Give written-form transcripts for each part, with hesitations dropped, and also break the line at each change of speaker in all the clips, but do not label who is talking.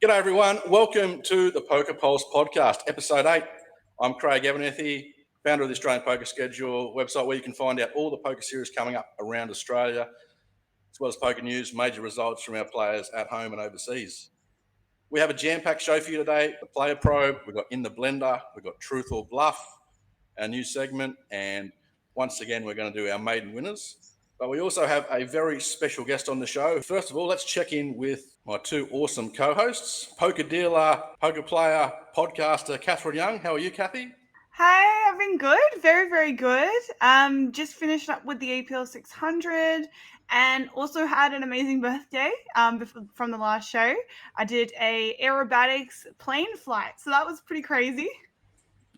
G'day everyone, welcome to the Poker Pulse podcast, episode 8. I'm Craig Abernethy, founder of the Australian Poker Schedule website where you can find out all the poker series coming up around Australia, as well as poker news, major results from our players at home and overseas. We have a jam-packed show for you today, the Player Probe, we've got In the Blender, we've got Truth or Bluff, our new segment, and once again we're going to do our Maiden Winners. But we also have a very special guest on the show. First of all, let's check in with my two awesome co-hosts, poker dealer, poker player, podcaster, Catherine Young. How are you, Cathy?
Hi, I've been good. Very, very good. Just finished up with the APL 600 and also had an amazing birthday from the last show. I did a aerobatics plane flight, so that was pretty crazy.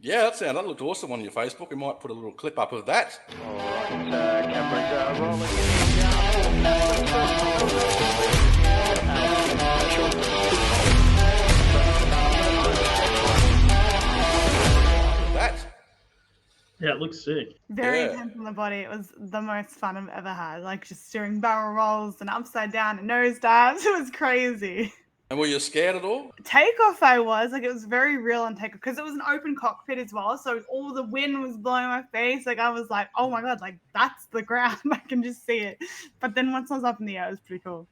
Yeah, that looked awesome on your Facebook. We might put a little clip up of that.
All right, cameras rolling
That.
Yeah, it looks sick.
Very intense on the body. It was the most fun I've ever had. Like just doing barrel rolls and upside down and nose dives. It was crazy.
And were you scared at all?
Takeoff I was. Like it was very real on takeoff because it was an open cockpit as well. So all the wind was blowing my face. Like I was like, oh my God, like that's the ground. I can just see it. But then once I was up in the air, it was pretty cool.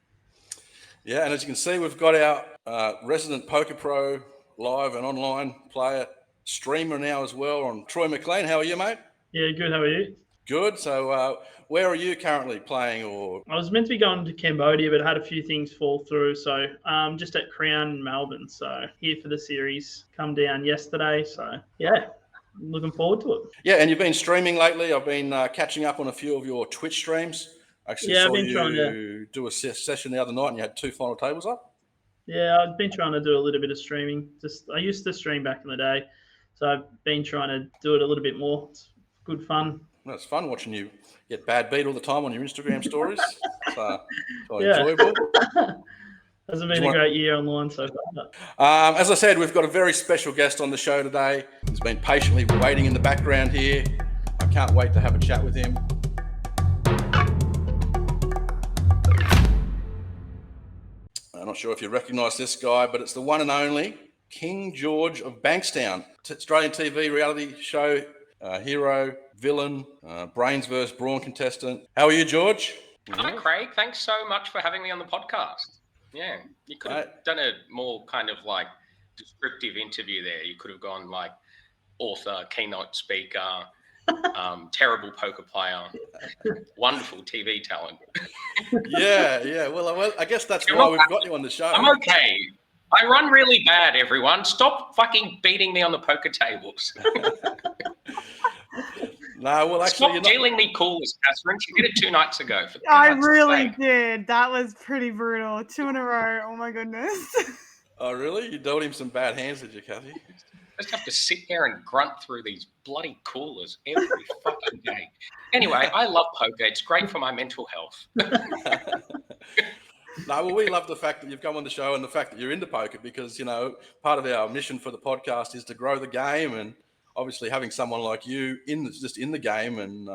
Yeah, and as you can see, we've got our resident Poker Pro live and online player streamer now as well on Troy Mclean. How are you, mate?
Yeah, good. How are you?
Good. So where are you currently playing? Or
I was meant to be going to Cambodia, but I had a few things fall through. So just at Crown in Melbourne. So here for the series. Come down yesterday. So yeah, I'm looking forward to it.
Yeah, and you've been streaming lately. I've been catching up on a few of your Twitch streams. Actually,
Yeah,
saw
I've been
you
trying to
do a session the other night and you had 2 final tables up.
Yeah, I've been trying to do a little bit of streaming. I used to stream back in the day. So I've been trying to do it a little bit more. It's good fun.
Well, it's fun watching you get bad beat all the time on your Instagram stories. So
Yeah.
enjoyable.
Hasn't been a great year online so far.
As I said, we've got a very special guest on the show today. He's been patiently waiting in the background here. I can't wait to have a chat with him. I'm not sure if you recognise this guy, but it's the one and only King George of Bankstown, Australian TV reality show hero, villain, brains versus brawn contestant. How are you, George?
Hi, Craig. Thanks so much for having me on the podcast. Yeah, you could have done a more kind of like descriptive interview there. You could have gone like author, keynote speaker, terrible poker player, wonderful TV talent.
Yeah. Well, I guess that's why we've got you on the show.
I'm okay. I run really bad, everyone. Stop fucking beating me on the poker tables.
No, well, actually,
stop dealing me coolers, Catherine. You did it 2 nights ago.
I really did. That was pretty brutal. 2 in a row. Oh my goodness.
Oh, really? You dealt him some bad hands, did you, Cathy?
I just have to sit there and grunt through these bloody coolers every fucking day. Anyway, I love poker. It's great for my mental health.
No, well, we love the fact that you've come on the show and the fact that you're into poker because, you know, part of our mission for the podcast is to grow the game, and obviously having someone like you in the game and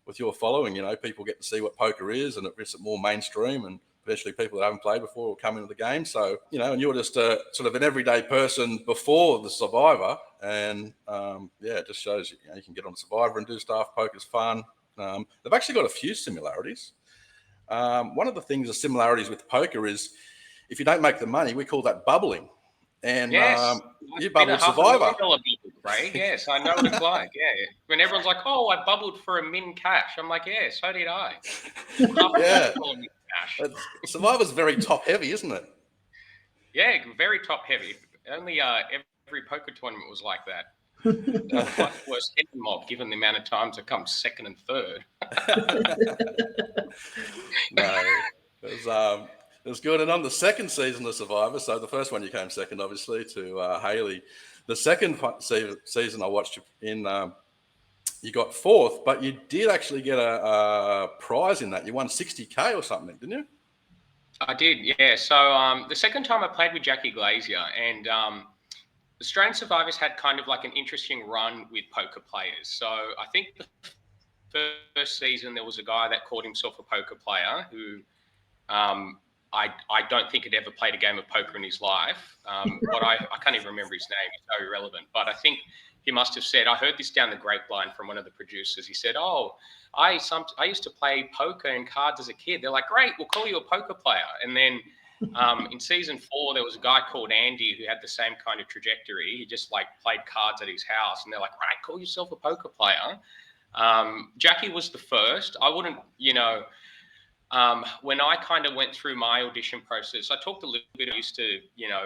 with your following, you know, people get to see what poker is and it makes it more mainstream, and eventually people that haven't played before will come into the game. So, you know, and you're just a sort of an everyday person before the Survivor, and it just shows you know, you can get on Survivor and do stuff. Poker's fun. They've actually got a few similarities. One of the similarities with poker is if you don't make the money, we call that bubbling. And
yes,
you bubbled Survivor.
Right? Yes, I know what it's like. Yeah, when everyone's like, "Oh, I bubbled for a min cash," I'm like, "Yeah, so did I."
Yeah, Survivor's very top heavy, isn't it?
Yeah, very top heavy. Only every poker tournament was like that. Worst head mob, given the amount of times it comes second and third.
No, it was good. And on the second season of Survivor, so the first one you came second, obviously, to Haley. The second season I watched in, you got 4th, but you did actually get a prize in that. You won $60K or something, didn't you?
I did, yeah. So the second time I played with Jackie Glazier, and Australian Survivors had kind of like an interesting run with poker players. So I think the first season there was a guy that called himself a poker player who I don't think he'd ever played a game of poker in his life. I can't even remember his name. It's so irrelevant. But I think he must have said, I heard this down the grapevine from one of the producers. He said, "Oh, I used to play poker and cards as a kid." They're like, "Great, we'll call you a poker player." And then in season 4, there was a guy called Andy who had the same kind of trajectory. He just like played cards at his house, and they're like, "Right, call yourself a poker player." Jackie was the first. I wouldn't, when I kind of went through my audition process, I talked a little bit. I used to,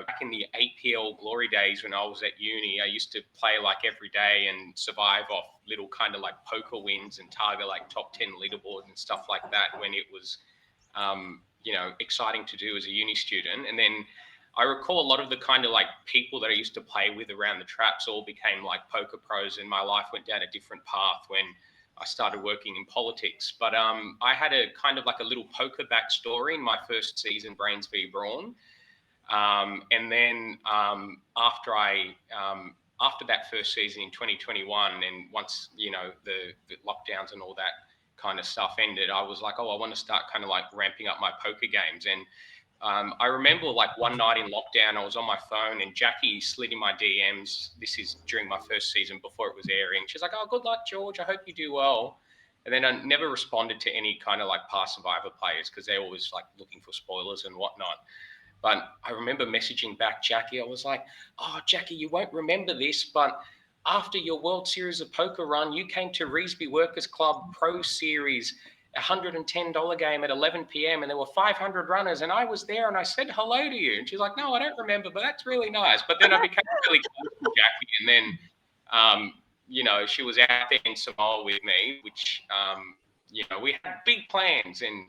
back in the APL glory days when I was at uni, I used to play like every day and survive off little kind of like poker wins and target like top 10 leaderboards and stuff like that when it was, exciting to do as a uni student. And then I recall a lot of the kind of like people that I used to play with around the traps all became like poker pros, and my life went down a different path when I started working in politics. But I had a kind of like a little poker backstory in my first season, Brains v Brawn. And then after that first season in 2021, and once, the lockdowns and all that kind of stuff ended, I was like, oh, I want to start kind of like ramping up my poker games. And I remember like one night in lockdown, I was on my phone and Jackie slid in my DMs. This is during my first season before it was airing. She's like, "Oh, good luck, George. I hope you do well." And then I never responded to any kind of like past Survivor players because they're always like looking for spoilers and whatnot. But I remember messaging back Jackie. I was like, "Oh, Jackie, you won't remember this, but after your World Series of Poker run, you came to Revesby Workers Club Pro Series, $110 game at 11 p.m. and there were 500 runners, and I was there and I said hello to you." And she's like, "No, I don't remember, but that's really nice." But then I became really close to Jackie, and then she was out there in Samoa with me, which we had big plans and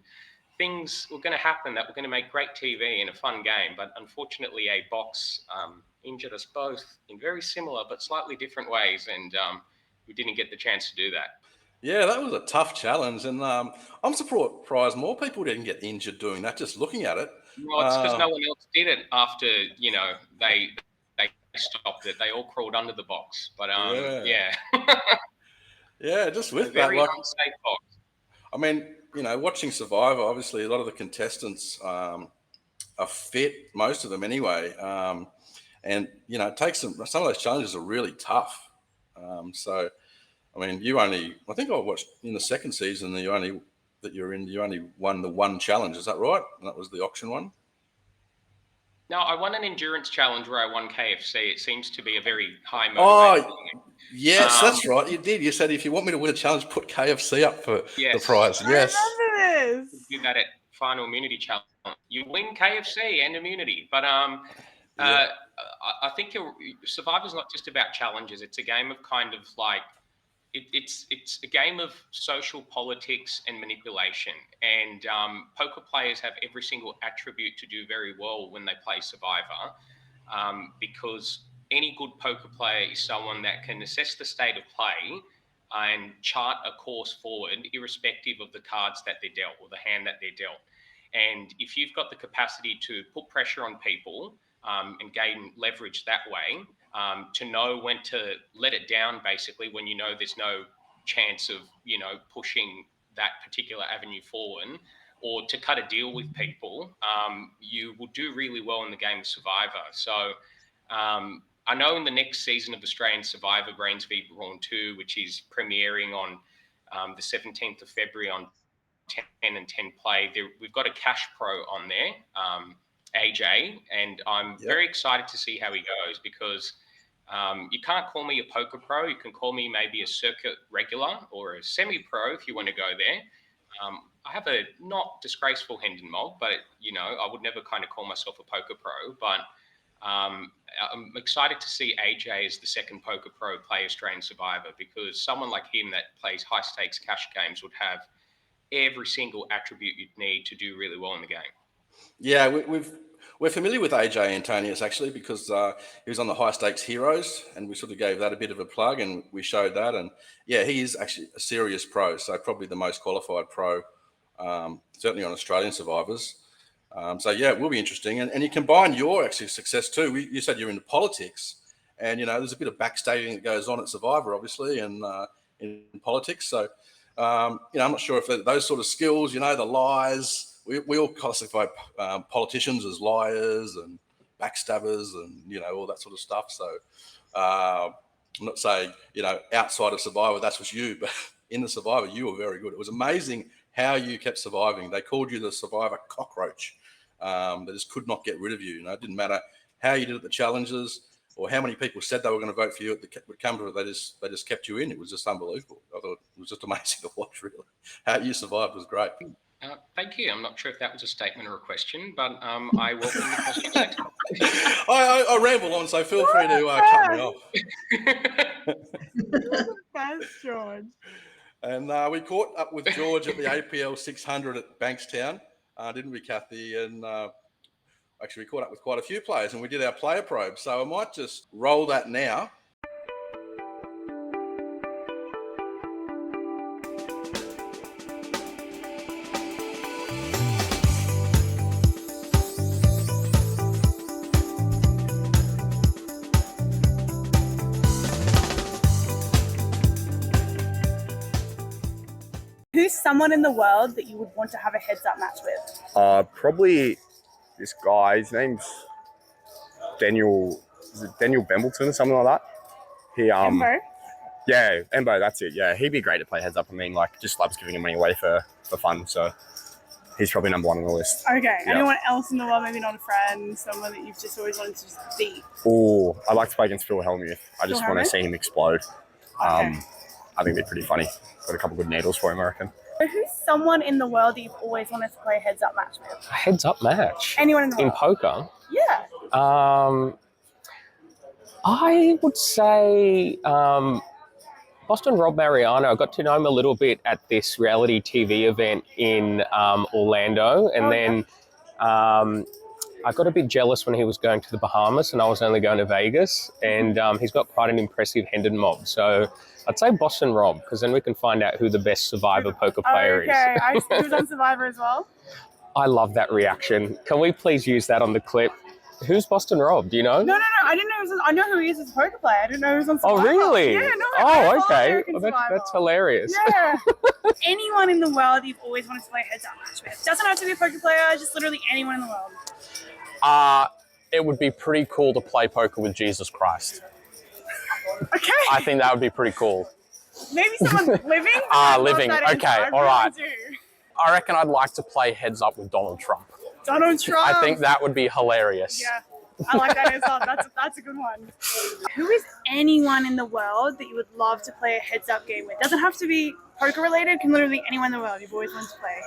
things were going to happen that were going to make great TV and a fun game. But unfortunately, a box injured us both in very similar but slightly different ways, and we didn't get the chance to do that.
Yeah, that was a tough challenge, and I'm surprised more people didn't get injured doing that. Just looking at it,
well, it's because no one else did it after they stopped it. They all crawled under the box, but yeah.
Yeah, just with
a very
that, like,
unsafe box.
I mean, watching Survivor, obviously a lot of the contestants are fit, most of them anyway, and it takes some of those challenges are really tough. So. I mean, I think I watched in the second season you only won the one challenge. Is that right? And that was the auction one?
No, I won an endurance challenge where I won KFC. It seems to be a very high motivation.
Oh, yes, that's right. You did. You said, if you want me to win a challenge, put KFC up for the prize. Yes.
I remember this.
Do that at Final Immunity Challenge. You win KFC and immunity. But
Yeah.
I think Survivor's not just about challenges. It's a game of kind of like, it's a game of social politics and manipulation, and poker players have every single attribute to do very well when they play Survivor, because any good poker player is someone that can assess the state of play and chart a course forward irrespective of the cards that they're dealt or the hand that they're dealt. And if you've got the capacity to put pressure on people and gain leverage that way, to know when to let it down, basically, when there's no chance of, pushing that particular avenue forward, or to cut a deal with people, you will do really well in the game of Survivor. So I know in the next season of Australian Survivor, Brains v Brawn 2, which is premiering on the 17th of February on 10 and 10 Play, we've got a cash pro on there, AJ, and I'm very excited to see how he goes, because you can't call me a poker pro. You can call me maybe a circuit regular or a semi-pro if you want to go there. I have a not disgraceful Hendon Mog, but I would never kind of call myself a poker pro. But I'm excited to see AJ as the second poker pro play Australian Survivor, because someone like him that plays high stakes cash games would have every single attribute you'd need to do really well in the game.
Yeah, we're familiar with AJ Antonius, actually, because he was on the High Stakes Heroes, and we sort of gave that a bit of a plug, and we showed that. And yeah, he is actually a serious pro, so probably the most qualified pro, certainly on Australian Survivors. So yeah, it will be interesting. And you combine your actually success too. You said you're into politics, and there's a bit of backstabbing that goes on at Survivor, obviously, and in politics. So I'm not sure if those sort of skills, the lies, we all classify politicians as liars and backstabbers and, all that sort of stuff. So I'm not saying, outside of Survivor, that's what you, but in the Survivor, you were very good. It was amazing how you kept surviving. They called you the Survivor cockroach. They just could not get rid of you. It didn't matter how you did at the challenges or how many people said they were going to vote for you. Would come to it, they just kept you in. It was just unbelievable. I thought it was just amazing to watch, really. How you survived was great.
Thank you. I'm not sure if that was a statement or a question, but I welcome the question later.
I ramble on, so feel free to cut me off.
Thanks, George.
And we caught up with George at the APL 600 at Bankstown, didn't we, Cathy? And actually, we caught up with quite a few players, and we did our player probe. So I might just roll that now.
Who's someone in the world that you would want to have a heads-up match with?
Probably this guy. His name's Daniel. Is it Daniel Bembleton or something like that?
Embo?
Yeah, Embo. That's it. Yeah, he'd be great to play heads up. I mean, just loves giving him money away for fun. So he's probably number one on the list.
Okay.
Yeah.
Anyone else in the world? Maybe not a friend. Someone that you've just always wanted to just beat.
Oh, I'd like to play against Phil Hellmuth. I just want to
Hellmuth?
see him explode.
Okay.
I think it'd be pretty funny. Got a couple good needles for him, I reckon.
So who's someone in the world that you've always wanted to play a heads-up match with?
A heads-up match?
Anyone in the
In
world?
poker?
Yeah.
I would say Boston Rob Mariano. I got to know him a little bit at this reality TV event in Orlando. And then I got a bit jealous when he was going to the Bahamas and I was only going to Vegas. And he's got quite an impressive Hendon mob. So I'd say Boston Rob, because then we can find out who the best Survivor poker player is.
Okay. He was on Survivor as well?
I love that reaction. Can we please use that on the clip? Who's Boston Rob? Do you know?
No. I didn't know. I know who he is as a poker player. I didn't know he was on Survivor.
Oh, really?
Yeah, no.
Oh, okay.
American
Well,
Survivor.
that's hilarious.
Yeah. Anyone in the world you've always wanted to play a heads-up match with? Doesn't have to be a poker player. Just literally anyone in the world.
It would be pretty cool to play poker with Jesus Christ.
Okay.
I think that would be pretty cool.
Maybe someone living.
Living. Okay, all right. I reckon I'd like to play heads up with Donald Trump.
Donald Trump.
I think that would be hilarious.
Yeah, I like that as well. That's a good one. Who is anyone in the world that you would love to play a heads-up game with? Doesn't have to be poker related. Can literally be anyone in the world you've always wanted to play.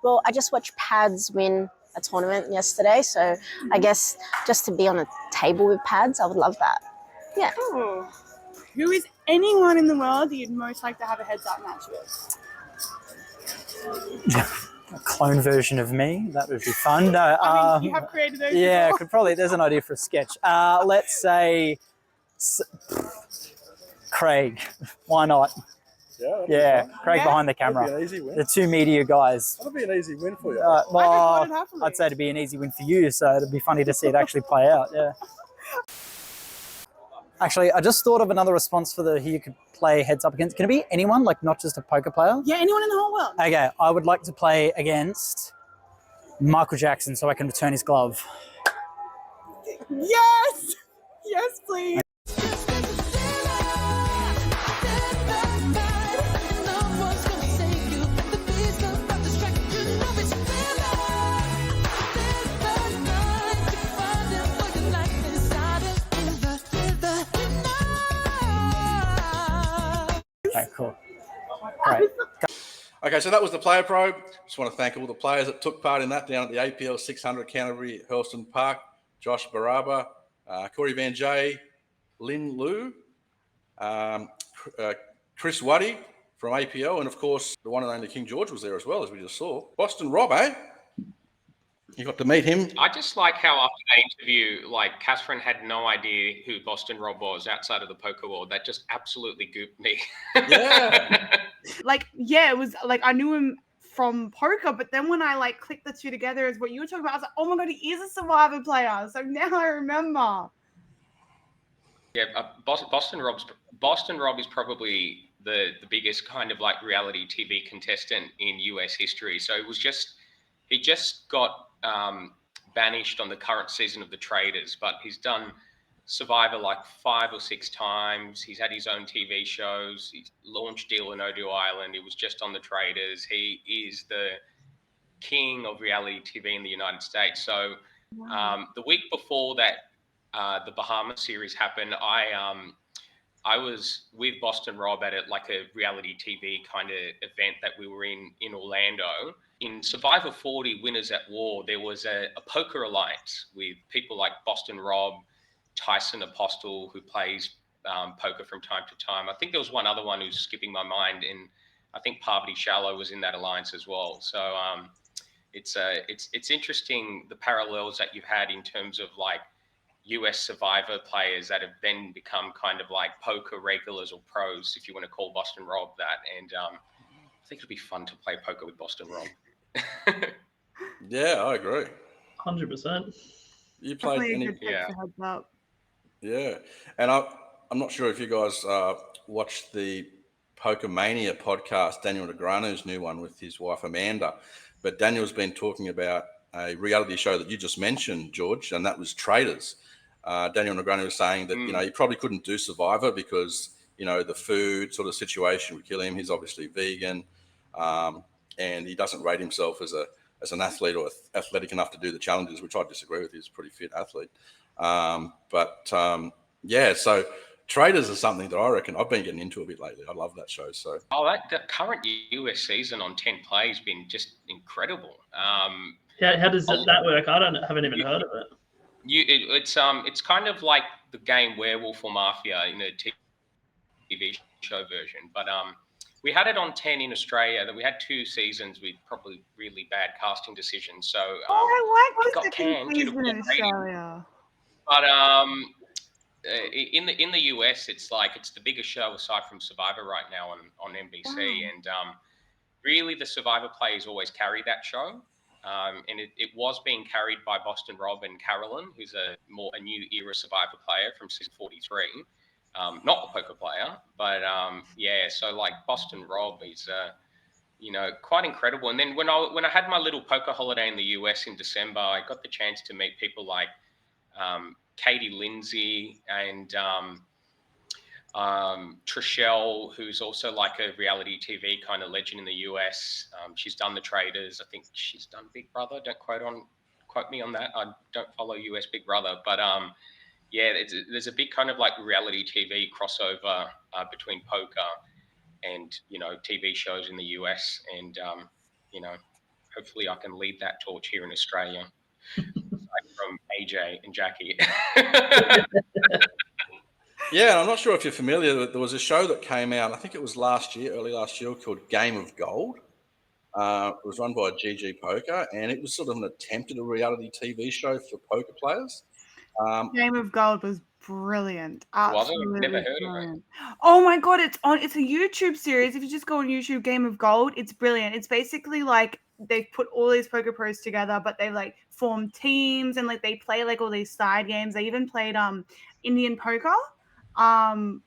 Well, I just watched Pads win a tournament yesterday, so I guess just to be on a table with Pads, I would love that. Yeah.
Ooh. Who is anyone in the world that you'd most like to have a heads-up match with?
A clone version of me, that would be fun. No,
I mean, you have created those.
yeah,
before.
there's an idea for a sketch. Let's say Craig. Why not? Yeah, Craig behind the camera.
That'd be an easy win.
The two media guys.
That'd be an easy win for you.
Well,
voted happily.
I'd say it'd be an easy win for you, so it'd be funny to see it actually play out. Yeah. Actually, I just thought of another response for who you could play heads up against. Can it be anyone, like not just a poker player?
Yeah, anyone in the whole world.
Okay, I would like to play against Michael Jackson so I can return his glove.
Yes! Yes, please.
Okay, cool. Great.
Okay, so that was the player probe. Just want to thank all the players that took part in that down at the APL 600 Canterbury Hurlston Park. Josh Baraba, Corey Van Jay, Lynn Liu, Chris Waddy from APL, and of course the one and only King George was there as well, as we just saw. Boston Rob, eh? You got to meet him.
I just like how after the interview, like Catherine had no idea who Boston Rob was outside of the poker world. That just absolutely gooped me.
Yeah.
It was like I knew him from poker, but then when I clicked the two together as what you were talking about, I was like, oh my god, he is a Survivor player. So now I remember.
Yeah, Boston Rob is probably the biggest kind of reality TV contestant in US history. So it was just he just got banished on the current season of the Traitors, but he's done Survivor like 5 or 6 times. He's had his own TV shows. He's launched Deal or No Deal Island. He was just on the Traitors. He is the king of reality TV in the United States. So the week before that, the Bahamas series happened, I was with Boston Rob at like a reality TV kind of event that we were in Orlando. In Survivor 40 Winners at War, there was a poker alliance with people like Boston Rob, Tyson Apostle, who plays poker from time to time. I think there was one other one who's skipping my mind, and I think Parvati Shallow was in that alliance as well. So it's interesting the parallels that you've had in terms of like US Survivor players that have then become kind of like poker regulars or pros, if you want to call Boston Rob that. And I think it'd be fun to play poker with Boston Rob.
Yeah, I agree.
100%.
You played any? Yeah, and I'm not sure if you guys watched the Poker Mania podcast, Daniel Negreanu's new one with his wife Amanda. But Daniel's been talking about a reality show that you just mentioned, George, and that was Traitors. Daniel Negreanu was saying that he probably couldn't do Survivor because the food sort of situation would kill him. He's obviously vegan, and he doesn't rate himself as an athlete or athletic enough to do the challenges, which I disagree with. He's a pretty fit athlete. So Traitors is something that I reckon I've been getting into a bit lately. I love that show. So the current US season on 10 Play has been just incredible.
How does that work? Haven't even heard of it.
It's kind of like the game Werewolf or Mafia in a TV show version, but we had it on 10 in Australia. That we had 2 seasons with probably really bad casting decisions. So
I like
got
the second season in Australia.
But in the US, it's the biggest show aside from Survivor right now on NBC, and really the Survivor players always carry that show. And it was being carried by Boston Rob and Carolyn, who's a new era Survivor player from season 43. Not the poker player, but so like Boston Rob is quite incredible. And then when I had my little poker holiday in the US in December, I got the chance to meet people like Katie Lindsay and Trishelle, who's also like a reality TV kind of legend in the US. She's done the Traitors. I think she's done Big Brother. Don't quote me on that. I don't follow US Big Brother, but there's a big kind of like reality TV crossover between poker and TV shows in the US, and hopefully I can lead that torch here in Australia. From AJ and Jackie.
Yeah, I'm not sure if you're familiar, but there was a show that came out, I think it was early last year, called Game of Gold. It was run by GG Poker, and it was sort of an attempt at a reality TV show for poker players.
Game of Gold was brilliant. Absolutely
never heard
brilliant.
of it.
Oh my God, it's a YouTube series. If you just go on YouTube, Game of Gold, it's brilliant. It's basically like they've put all these poker pros together, but they like form teams and like they play like all these side games. They even played Indian poker. And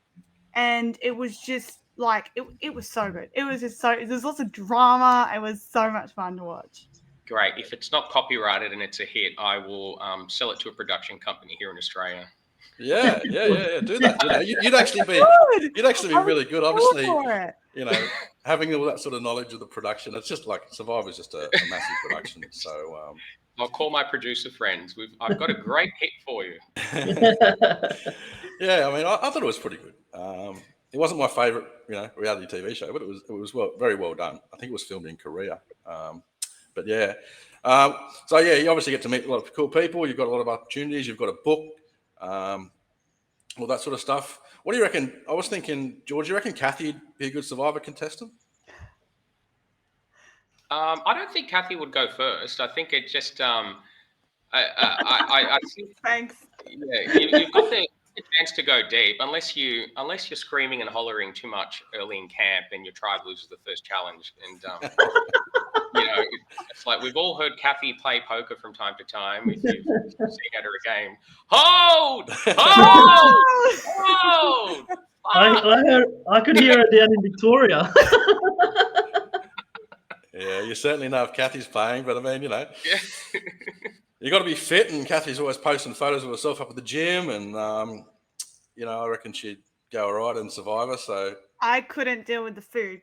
it was just like it was so good. It was just there's lots of drama. It was so much fun to watch.
Great. If it's not copyrighted and it's a hit, I will sell it to a production company here in Australia.
Yeah. Do that. You'd actually be really good. Obviously, having all that sort of knowledge of the production. It's just like Survivor's just a massive production. So
I'll call my producer friends. I've got a great hit for you.
Yeah, I mean, I thought it was pretty good. It wasn't my favorite, reality TV show, but it was very well done. I think it was filmed in Korea. But yeah, so yeah, you obviously get to meet a lot of cool people. You've got a lot of opportunities. You've got a book, all that sort of stuff. What do you reckon? I was thinking, George, you reckon Cathy would be a good Survivor contestant?
I don't think Cathy would go first. I think it just, I think.
Thanks.
Yeah, you've got the chance to go deep, unless you're screaming and hollering too much early in camp and your tribe loses the first challenge. And it's like we've all heard Cathy play poker from time to time. If you've seen at her a game, hold.
I could hear her down in Victoria.
Yeah, you certainly know if Cathy's playing, but I mean,
Yeah.
you got to be fit, and Cathy's always posting photos of herself up at the gym, and I reckon she'd go all right in Survivor. So
I couldn't deal with the food.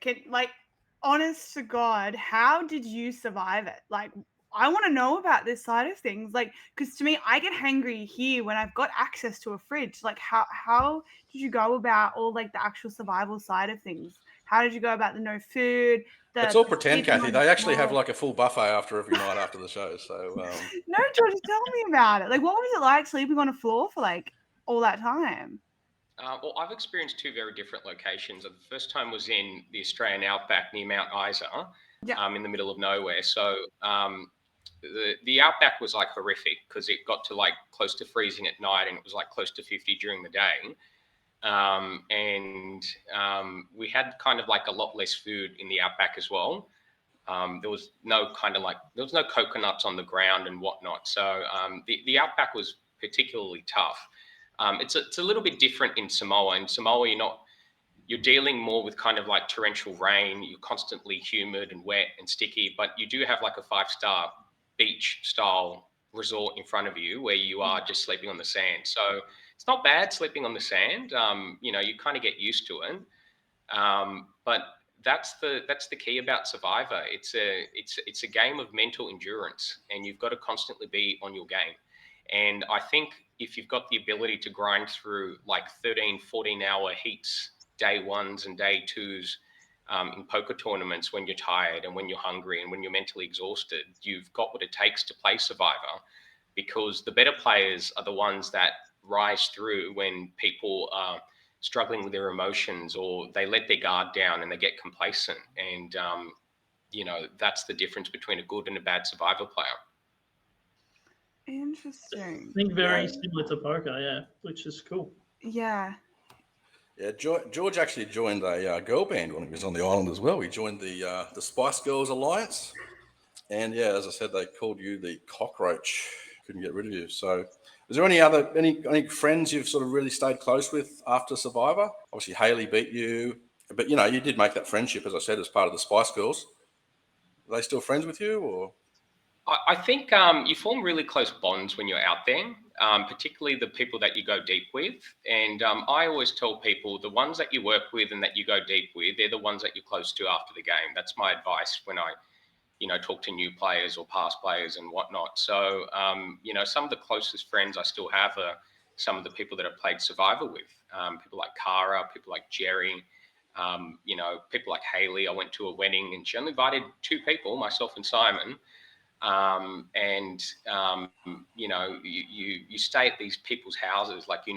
Honest to God, how did you survive it? Like, I want to know about this side of things. Like, because to me, I get hangry here when I've got access to a fridge. Like, how did you go about all like the actual survival side of things? How did you go about the no food?
it's all
The
pretend,
sleeping
Cathy.
on the
They actually have
floor?
like a full buffet every night after the show. So
No, George, tell me about it. Like, what was it like sleeping on a floor for like all that time?
Well, I've experienced two very different locations. The first time was in the Australian Outback near Mount Isa,
Yeah.
in the middle of nowhere. So the Outback was like horrific because it got to like close to freezing at night, and it was like close to 50 during the day. We had kind of like a lot less food in the Outback as well. There was no coconuts on the ground and whatnot. So the Outback was particularly tough. It's a little bit different in Samoa. In Samoa, you're dealing more with kind of like torrential rain. You're constantly humid and wet and sticky, but you do have like a 5-star beach style resort in front of you where you are just sleeping on the sand. So it's not bad sleeping on the sand. You kind of get used to it. But that's the key about Survivor. It's a game of mental endurance, and you've got to constantly be on your game. And I think if you've got the ability to grind through like 13, 14-hour heats, day ones and day twos in poker tournaments when you're tired and when you're hungry and when you're mentally exhausted, you've got what it takes to play Survivor, because the better players are the ones that rise through when people are struggling with their emotions or they let their guard down and they get complacent. And, that's the difference between a good and a bad Survivor player.
Interesting.
I think very similar to poker, yeah, which is cool.
Yeah.
yeah, George actually joined a girl band when he was on the island as well. He joined the Spice Girls Alliance, and yeah, as I said, they called you the cockroach. Couldn't get rid of you. So, is there any friends you've sort of really stayed close with after Survivor? Obviously, Haley beat you, but you did make that friendship, as I said, as part of the Spice Girls. Are they still friends with you, or?
I think you form really close bonds when you're out there, particularly the people that you go deep with. And I always tell people the ones that you work with and that you go deep with, they're the ones that you're close to after the game. That's my advice when I, talk to new players or past players and whatnot. So, some of the closest friends I still have are some of the people that I've played Survivor with. People like Cara, people like Jerry, people like Haley. I went to a wedding and she only invited 2 people, myself and Simon. You stay at these people's houses like them.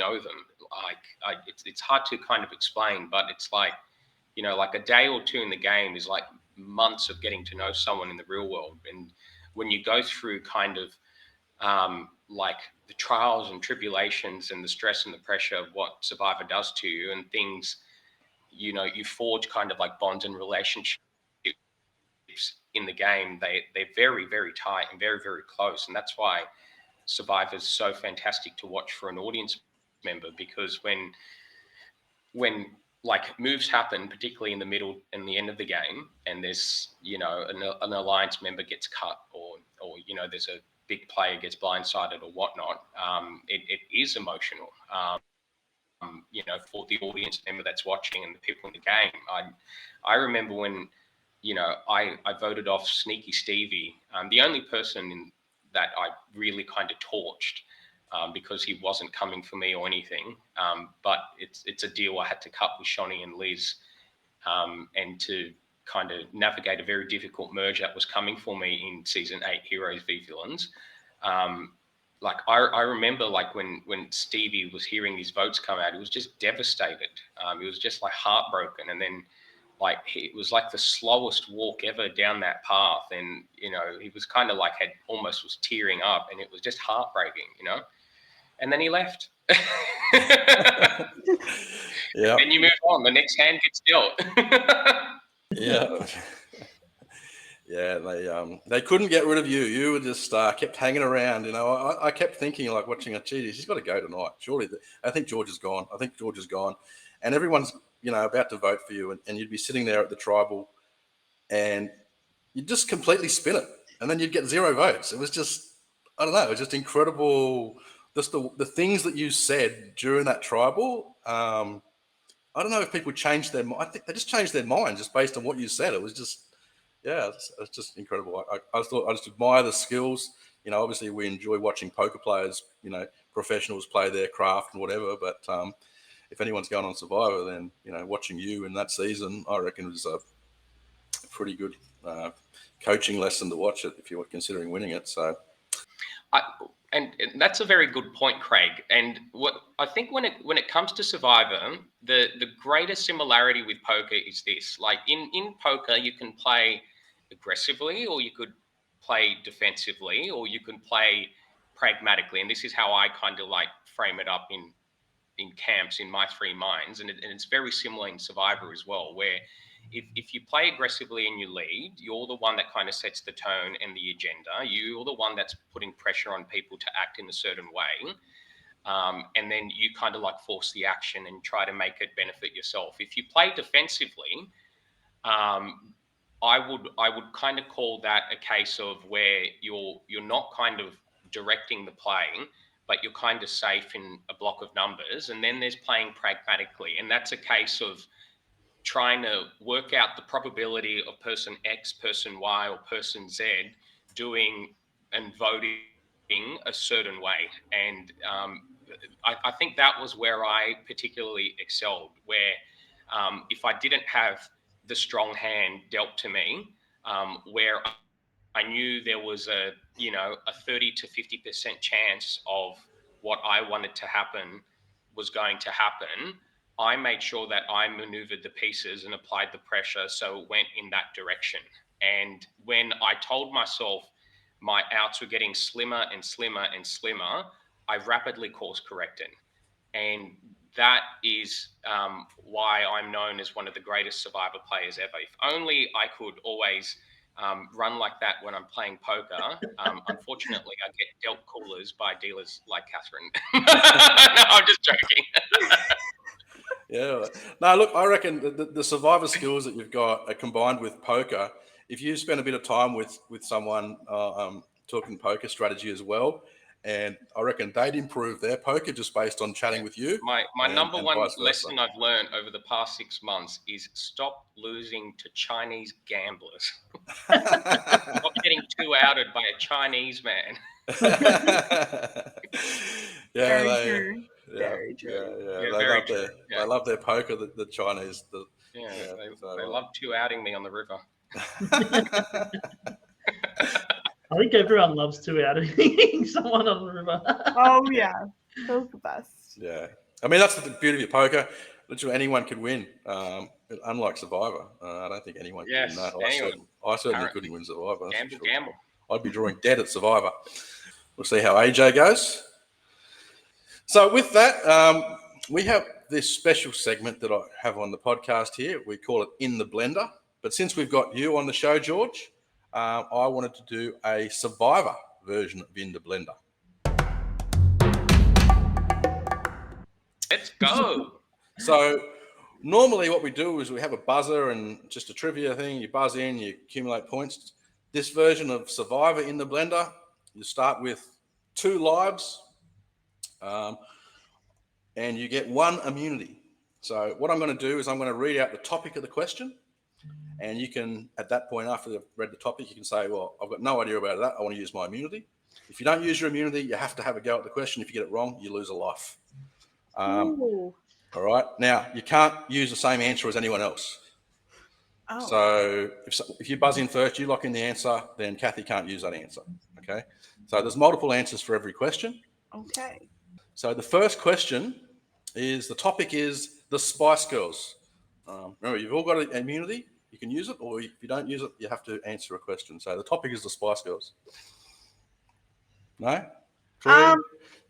It's hard to kind of explain, but it's like, like a day or 2 in the game is like months of getting to know someone in the real world. And when you go through kind of like the trials and tribulations and the stress and the pressure of what Survivor does to you and things, you forge kind of like bonds and relationships in the game. They're very, very tight and very, very close. And that's why Survivor is so fantastic to watch for an audience member, because when like moves happen, particularly in the middle and the end of the game, and there's an alliance member gets cut, or there's a big player gets blindsided or whatnot, it is emotional. For the audience member that's watching and the people in the game. I remember when I voted off Sneaky Stevie, the only person that I really kind of torched, because he wasn't coming for me or anything. But it's a deal I had to cut with Shonny and Liz, and to kind of navigate a very difficult merge that was coming for me in season 8, Heroes v Villains. I remember like when Stevie was hearing these votes come out, he was just devastated. He was just like heartbroken. And then it was like the slowest walk ever down that path. And, he was kind of like almost was tearing up, and it was just heartbreaking, and then he left.
Yeah.
Then you move on. The next hand gets dealt.
Yeah. Yeah, they couldn't get rid of you. You were just kept hanging around. I kept thinking, like watching a geez, he's got to go tonight. Surely, I think George is gone. And everyone's about to vote for you, and you'd be sitting there at the tribal, and you'd just completely spin it, and then you'd get 0 votes. It was just, I don't know, it was just incredible. Just the things that you said during that tribal. I don't know if people changed their mind. I think they just changed their mind just based on what you said. It was just, yeah, it's just incredible. I thought I just admire the skills. Obviously we enjoy watching poker players, professionals play their craft and whatever. But if anyone's going on Survivor, then watching you in that season, I reckon was a pretty good coaching lesson to watch it if you were considering winning it. So,
and that's a very good point, Craig. And what I think when it comes to Survivor, the greatest similarity with poker is this: like in poker, you can play aggressively, or you could play defensively, or you can play pragmatically. And this is how I kind of like frame it up in camps in my 3 minds, and it's very similar in Survivor as well, where if you play aggressively and you lead, you're the one that kind of sets the tone and the agenda. You're the one that's putting pressure on people to act in a certain way, and then you kind of like force the action and try to make it benefit yourself. If you play defensively, I would kind of call that a case of where you're not kind of directing the play, but you're kind of safe in a block of numbers. And then there's playing pragmatically. And that's a case of trying to work out the probability of person X, person Y, or person Z doing and voting a certain way. And I think that was where I particularly excelled, where if I didn't have the strong hand dealt to me, where I knew there was a 30 to 50% chance of what I wanted to happen was going to happen, I made sure that I maneuvered the pieces and applied the pressure so it went in that direction. And when I told myself my outs were getting slimmer and slimmer and slimmer, I rapidly course corrected. And that is why I'm known as one of the greatest Survivor players ever. If only I could always run like that when I'm playing poker. Unfortunately, I get dealt coolers by dealers like Catherine. No, I'm just joking.
Yeah. No, look, I reckon the Survivor skills that you've got are combined with poker. If you spend a bit of time with someone talking poker strategy as well, and I reckon they'd improve their poker just based on chatting with you.
My number one lesson I've learned over the past 6 months is stop losing to Chinese gamblers. Stop getting too outed by a Chinese man.
Yeah,
Very true.
Yeah. They love their poker, the Chinese.
They love too outing me on the river.
I think everyone loves two outing someone on the river.
Oh yeah, those are the best.
Yeah, I mean that's the beauty of poker. Literally anyone could win. Unlike Survivor, I don't think anyone can win that. I certainly couldn't win Survivor.
Gamble.
I'd be drawing dead at Survivor. We'll see how AJ goes. So with that, we have this special segment that I have on the podcast here. We call it In the Blender. But since we've got you on the show, George, I wanted to do a Survivor version of In the Blender.
Let's go.
So normally what we do is we have a buzzer and just a trivia thing. You buzz in, you accumulate points. This version of Survivor In the Blender, you start with 2 lives and you get 1 immunity. So what I'm going to do is I'm going to read out the topic of the question. And you can, at that point, after you've read the topic, you can say, well, I've got no idea about that. I want to use my immunity. If you don't use your immunity, you have to have a go at the question. If you get it wrong, you lose a life. All right. Now, you can't use the same answer as anyone else. Oh. So if you buzz in first, you lock in the answer, then Cathy can't use that answer. Okay. So there's multiple answers for every question.
Okay.
So the first question is, the topic is the Spice Girls. Remember, you've all got an immunity. You can use it, or if you don't use it, you have to answer a question. So the topic is the Spice Girls. No? 3,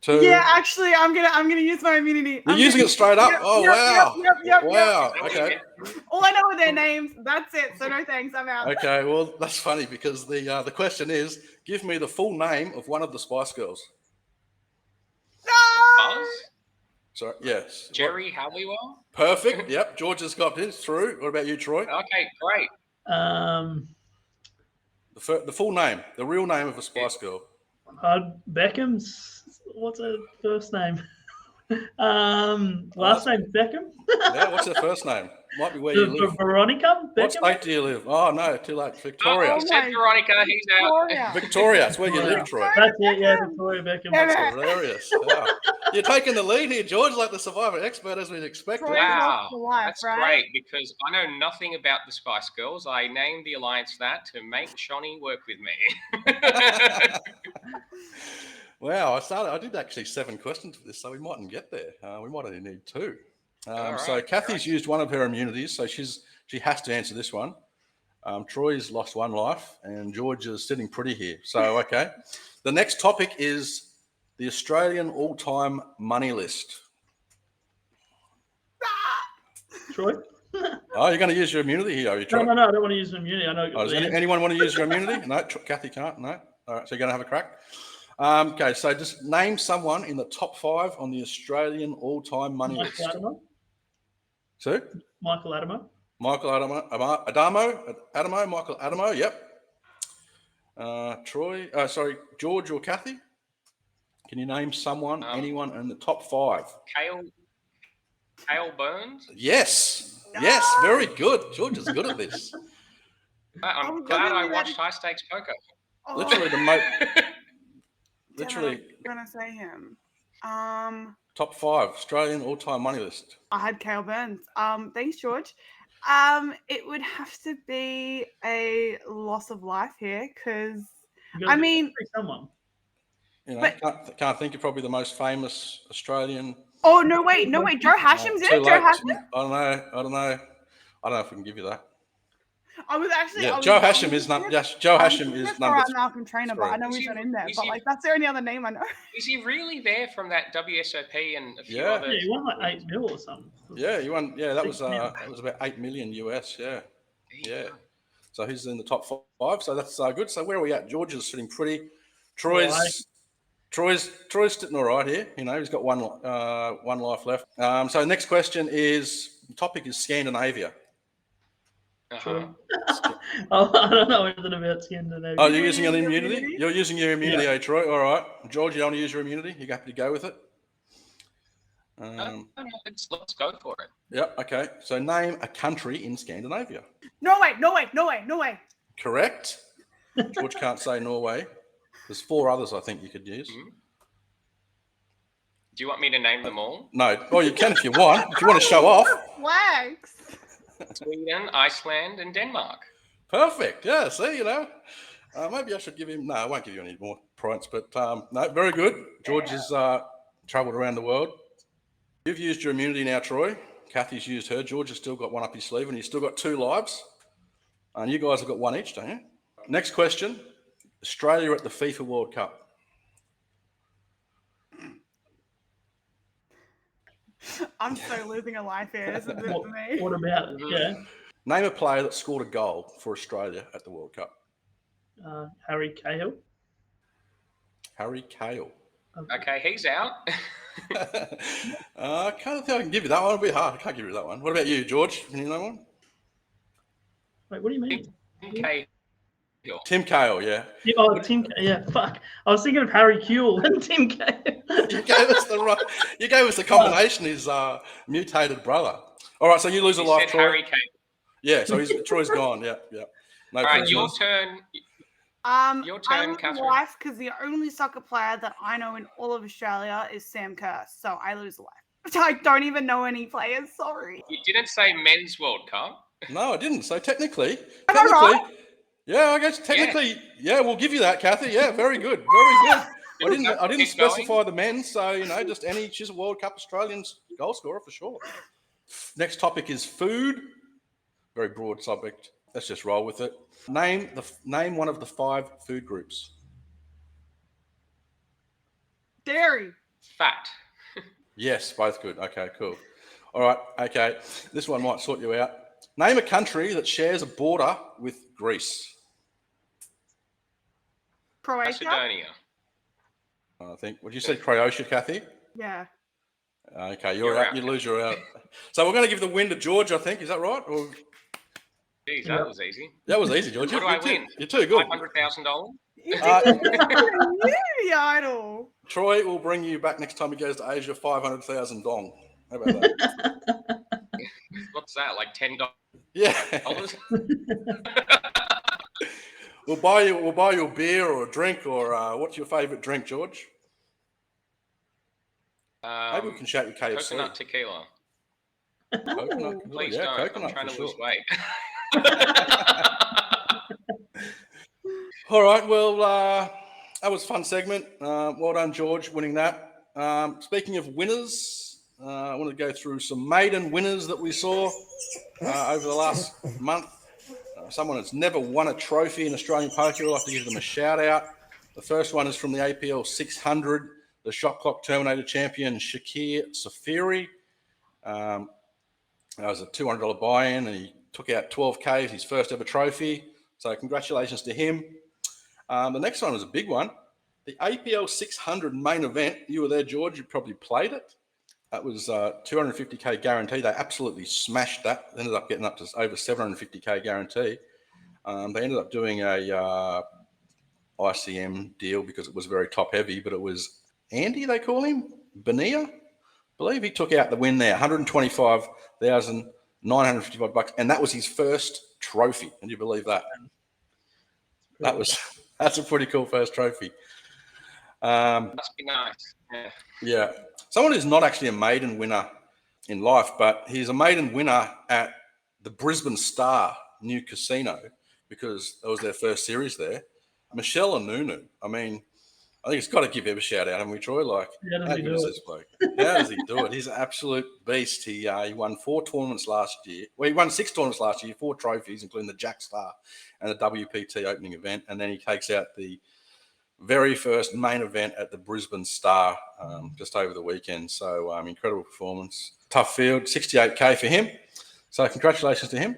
2.
Yeah, actually, I'm gonna use my immunity.
You're using it straight up?
Yep,
wow. Okay.
All I know are their names. That's it. So no thanks. I'm out.
Okay. Well, that's funny because the question is, give me the full name of one of the Spice Girls.
No!
Buzz?
Sorry. Yes.
Jerry Halliwell?
Perfect. Yep. George has got his through. What about you, Troy?
Okay, great.
The full name, the real name of a Spice Girl.
Beckham's. What's her first name? Last name Beckham.
Yeah, what's her first name? Might be where you live.
Veronica Beckham.
What state do you live? Oh no, too late. Victoria.
Oh, he said Veronica. He's out.
Victoria, that's where you live, Troy.
That's it. Yeah, Victoria Beckham.
That's hilarious. Wow. You're taking the lead here, George, like the Survivor expert as we'd expected.
Wow, that's great because I know nothing about the Spice Girls. I named the alliance that to make Shawnee work with me.
Wow, I did actually 7 questions for this, so we mightn't get there. We might only need 2. So Cathy's used one of her immunities, so she has to answer this one. Troy's lost 1 life, and George is sitting pretty here. So, okay. The next topic is the Australian all-time money list.
Troy?
Oh, you're going to use your immunity here, are you, Troy?
No, I don't want to use an immunity. I know.
Does anyone want to use your immunity? No, Cathy can't. No. All right, so you're going to have a crack. Okay, so just name someone in the top 5 on the Australian all-time money list. So?
Michael Adamo.
Michael Adamo, yep. George or Cathy? Can you name someone, anyone in the top 5?
Cale Burns?
Yes. No. Yes, very good. George is good at this.
I'm glad I watched High Stakes Poker.
Oh.
Literally the most... Literally.
I'm going to say him.
Top 5 Australian all-time money list.
I had Cale Burns. Thanks, George. It would have to be a loss of life here because, I mean...
someone.
You know, can't think of probably the most famous Australian.
Oh no! Wait! Joe Hashem's in it. Joe Hashim.
I don't know. I don't know if we can give you that.
I was actually.
Yeah, Joe Hashim is number. Yes, Joe Hashim is number.
Malcolm Trainer, but I know he's not in there. But like, that's the only other name I know.
Is he really there from that WSOP and a few others?
Yeah, he won like $8 million or something.
Yeah, he won. Yeah, that was about $8 million US. Yeah. So he's in the top 5. So that's good. So where are we at? George is sitting pretty. Troy's sitting all right here. You know, he's got one life left. So next question is, the topic is Scandinavia.
Uh-huh. I don't know anything about Scandinavia.
Oh, you're using an immunity? You're using your immunity, Troy? All right. George, you want to use your immunity? You happy to go with it?
Let's go for it.
Yeah, okay. So name a country in Scandinavia.
Norway.
Correct. George can't say Norway. There's 4 others I think you could use.
Mm-hmm. Do you want me to name them all?
No. Well, you can if you want. If you want to show off.
Flags.
Sweden, Iceland, and Denmark.
Perfect. Yeah, see, you know. Maybe I should give him... No, I won't give you any more points, but no, very good. George has travelled around the world. You've used your immunity now, Troy. Cathy's used her. George has still got 1 up his sleeve, and he's still got 2 lives. And you guys have got 1 each, don't you? Next question. Australia at the FIFA World Cup.
I'm so losing a life here. This is it for me.
What about it? Yeah.
Name a player that scored a goal for Australia at the World Cup.
Harry Cahill.
Harry Cahill.
Okay, he's out.
I can't think I can give you that one. It'll be hard. I can't give you that one. What about you, George? Can you know one?
Wait, what do you mean?
Tim Cahill, yeah.
Oh, Tim. Yeah, fuck. I was thinking of Harry Kewell and Tim Cahill.
You gave us the combination. His mutated brother. All right, so you lose a life, Troy.
Harry Cahill.
Yeah, so Troy's gone. Yeah. No.
All right, your turn. Your turn,
I lose
Catherine.
life because the only soccer player that I know in all of Australia is Sam Kerr, so I lose a life. I don't even know any players. Sorry.
You didn't say Men's World Cup.
No, I didn't. So technically,
Am I right?
Yeah, I guess technically, yeah, we'll give you that, Cathy. Yeah, very good, very good. I didn't specify the men, so you know, just any. She's a World Cup Australian's goal scorer for sure. Next topic is food. Very broad subject. Let's just roll with it. Name one of the 5 food groups.
Dairy.
Fat.
Yes, both good. Okay, cool. All right, okay. This one might sort you out. Name a country that shares a border with Greece.
Croatia.
Macedonia.
I think. Would you say Croatia, Cathy?
Yeah.
Okay, you're out. You lose, you're out. So we're going to give the win to George, I think. Is that right? Or...
Jeez, that was easy.
That was easy, George.
What do I win?
You're too good.
$500,000?
You knew the idol.
Troy will bring you back next time he goes to Asia 500,000 dong. How about that?
What's that? Like $10?
Yeah. We'll buy you a beer or a drink, or what's your favourite drink, George? Maybe we can shout you KFC.
Coconut tequila.
Coconut.
Please
yeah,
don't.
coconut
I'm trying
for
to lose
sure.
weight.
All right. Well, that was a fun segment. Well done, George, winning that. Speaking of winners, I want to go through some maiden winners that we saw over the last month. Someone that's never won a trophy in Australian poker. I'd like to give them a shout out. The first one is from the APL 600, the Shot Clock Terminator champion, Shakir Safiri. That was a $200 buy-in, and he took out 12K, his first ever trophy. So congratulations to him. The next one was a big one. The APL 600 main event. You were there, George. You probably played it. That was 250K guarantee. They absolutely smashed that. They ended up getting up to over 750K guarantee. They ended up doing a ICM deal because it was very top heavy, but it was Andy, they call him, Bonilla. I believe he took out the win there, $125,955, and that was his first trophy. Can you believe that? That's a pretty cool first trophy.
Must be nice.
Yeah. Someone who's not actually a maiden winner in life, but he's a maiden winner at the Brisbane Star new casino because that was their first series there. Michelle Anunu. I mean, I think it's got to give him a shout out, haven't we, Troy? Like, how good is this bloke? How does he do it? He's an absolute beast. He won 4 tournaments last year. Well, he won 6 tournaments last year, 4 trophies, including the Jack Star and the WPT opening event. And then he takes out the very first main event at the Brisbane Star just over the weekend. So incredible performance. Tough field, 68K for him. So congratulations to him.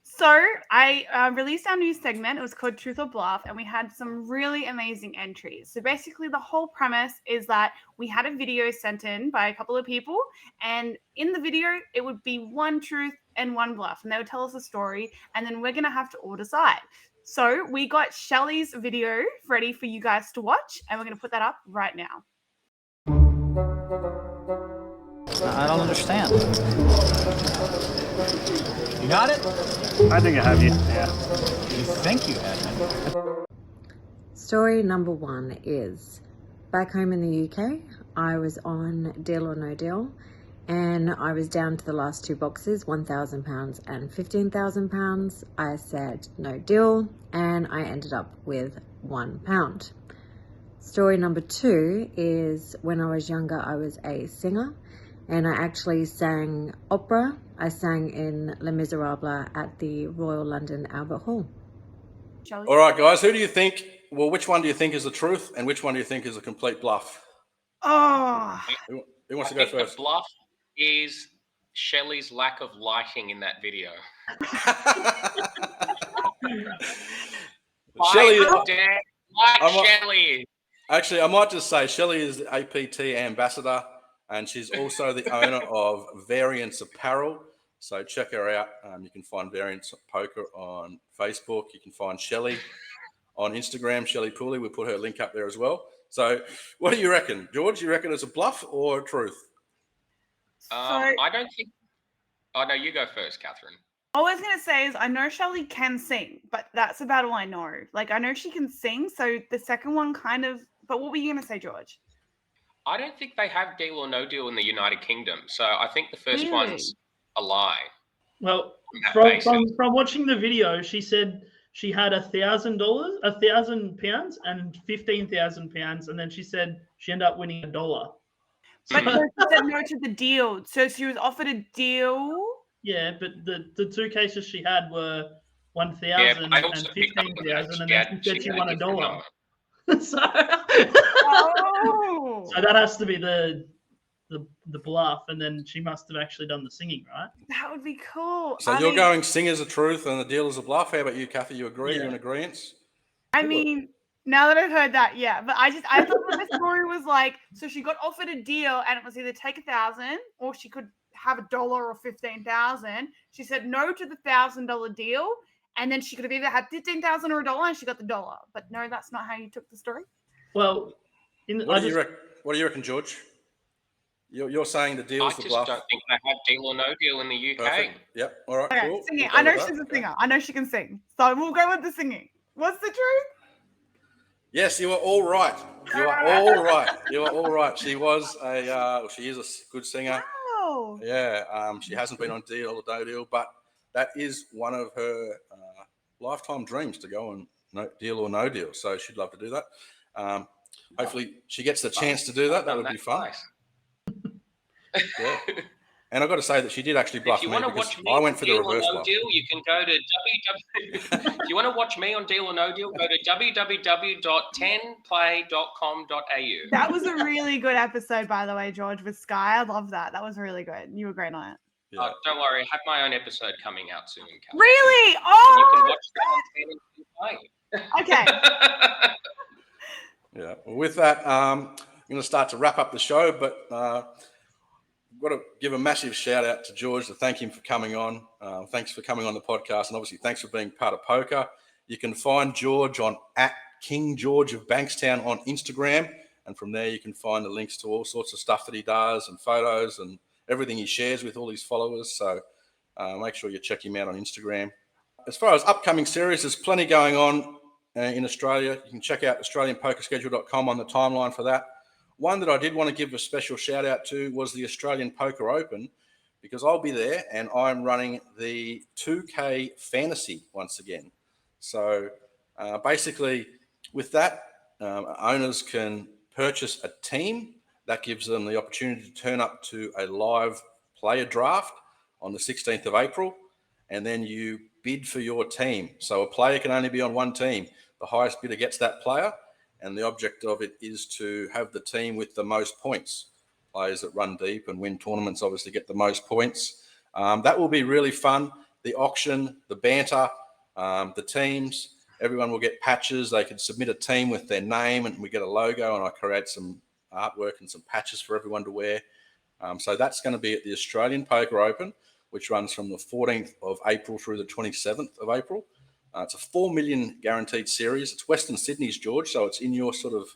So I released our new segment. It was called Truth or Bluff, and we had some really amazing entries. So basically the whole premise is that we had a video sent in by a couple of people, and in the video it would be one truth and one bluff, and they would tell us a story, and then we're going to have to all decide. So we got Shelly's video ready for you guys to watch, and we're going to put that up right now.
I don't understand. You got it?
I think I have you. Yeah.
You think you have me?
Story number 1 is back home in the UK. I was on Deal or No Deal, and I was down to the last 2 boxes, £1,000 and £15,000. I said no deal, and I ended up with £1. Story number 2 is when I was younger, I was a singer, and I actually sang opera. I sang in Les Miserables at the Royal London Albert Hall.
Shelly?
All right, guys, which one do you think is the truth and which one do you think is a complete bluff?
Oh,
Who wants to
I
go
think
first?
the bluff is Shelley's lack of lighting in that video.
Shelley,
Shelley.
Actually, I might just say Shelley is the APT ambassador, and she's also the owner of Variance Apparel. So check her out. You can find Variance Poker on Facebook. You can find Shelly on Instagram, Shelly Pooley. We'll put her link up there as well. So what do you reckon, George? You reckon it's a bluff or a truth?
I don't think... Oh, no, you go first, Catherine.
all I was going to say is I know Shelly can sing, but that's about all I know. Like, I know she can sing, so the second one kind of... But what were you going to say, George?
I don't think they have Deal or No Deal in the United Kingdom, so I think the first one's a lie.
Well, from watching the video, she said she had £1,000, £1,000 and £15,000, and then she said she ended up winning $1.
But she said no to the deal, so she was offered a deal.
Yeah, but the 2 cases she had were 1,000 and 15,000, and then she said she won $1. So that has to be the bluff, and then she must have actually done the singing, right?
That would be cool.
So you're going sing as a truth and the deal is a bluff. How about you, Cathy? You agree? You're in agreement?
I mean, now that I've heard that, yeah. But I thought that the story was like, so she got offered a deal and it was either take 1,000 or she could have $1 or 15,000. She said no to the $1,000 deal, and then she could have either had 15,000 or $1, and she got the $1. But no, that's not how you took the story.
Well,
what do you reckon, George? You're saying the deal's the bluff.
I just don't think they have Deal or No Deal in the UK.
Perfect. Yep. All right.
Okay,
Cool.
singing.
We'll
I know
go with
she's
that.
a singer. I know she can sing. So we'll go with the singing. What's the truth?
Yes, you are all right. You are all right. You are all right. She was she is a good singer.
Oh.
Yeah. She hasn't been on Deal or No Deal, but that is one of her lifetime dreams to go on Deal or No Deal. So she'd love to do that. Hopefully she gets the chance to do that. That would be fun. Yeah. And I've got to say that she did actually bluff me because I went for the reverse bluff.
Deal, you can go to If you want to watch me on Deal or No Deal, go to www.10play.com.au.
That was a really good episode, by the way, George, with Sky. I love that. That was really good. You were great on it.
Yeah.
Don't worry, I have my own episode coming out soon. Cathy.
Really?
And
Oh!
you can watch that on 10 and Play.
Okay.
Yeah. Well, with that, I'm going to start to wrap up the show, but I've got to give a massive shout out to George to thank him for coming on. Thanks for coming on the podcast, and obviously thanks for being part of poker. You can find George on @King George of Bankstown on Instagram, and from there you can find the links to all sorts of stuff that he does and photos and everything he shares with all his followers. So make sure you check him out on Instagram. As far as upcoming series, there's plenty going on in Australia. You can check out AustralianPokerSchedule.com on the timeline for that. One that I did want to give a special shout out to was the Australian Poker Open, because I'll be there and I'm running the 2K Fantasy once again. So basically with that, owners can purchase a team. That gives them the opportunity to turn up to a live player draft on the 16th of April, and then you bid for your team. So a player can only be on one team. The highest bidder gets that player. And the object of it is to have the team with the most points. Players that run deep and win tournaments obviously get the most points. That will be really fun. The auction, the banter, the teams, everyone will get patches. They can submit a team with their name and we get a logo, and I create some artwork and some patches for everyone to wear. So that's going to be at the Australian Poker Open, which runs from the 14th of April through the 27th of April. It's a 4 million guaranteed series. It's Western Sydney's, George, so it's in your sort of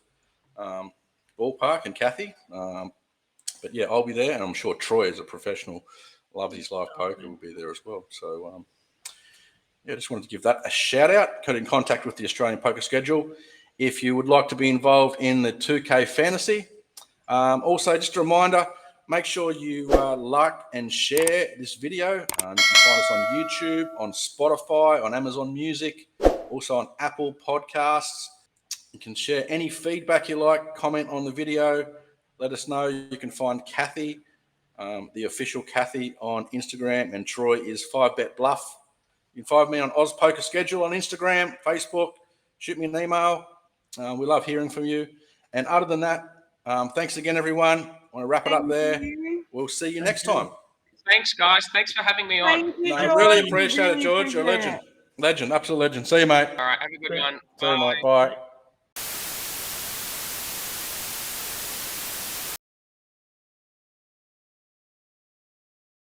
ballpark, and Cathy. But yeah, I'll be there, and I'm sure Troy, as a professional, loves his live poker, will be there as well. So yeah, just wanted to give that a shout out. Get in contact with the Australian Poker Schedule if you would like to be involved in the 2K Fantasy. Also, just a reminder, make sure you like and share this video. You can find us on YouTube, on Spotify, on Amazon Music, also on Apple Podcasts. You can share any feedback you like, comment on the video, let us know. You can find Cathy, the official Cathy, on Instagram, and Troy is 5Bet Bluff. You can find me on Oz Poker Schedule on Instagram, Facebook. Shoot me an email. We love hearing from you. And other than that, thanks again, everyone. I want to wrap it up there. We'll see you next time.
Thanks, guys. Thanks for having me on.
Thank you,
I
George.
really appreciate it,
Really
George. You're a
appreciate
legend.
it.
Legend, absolute legend. See you, mate.
All right, have a good one.
See you,
Bye.
mate. Bye.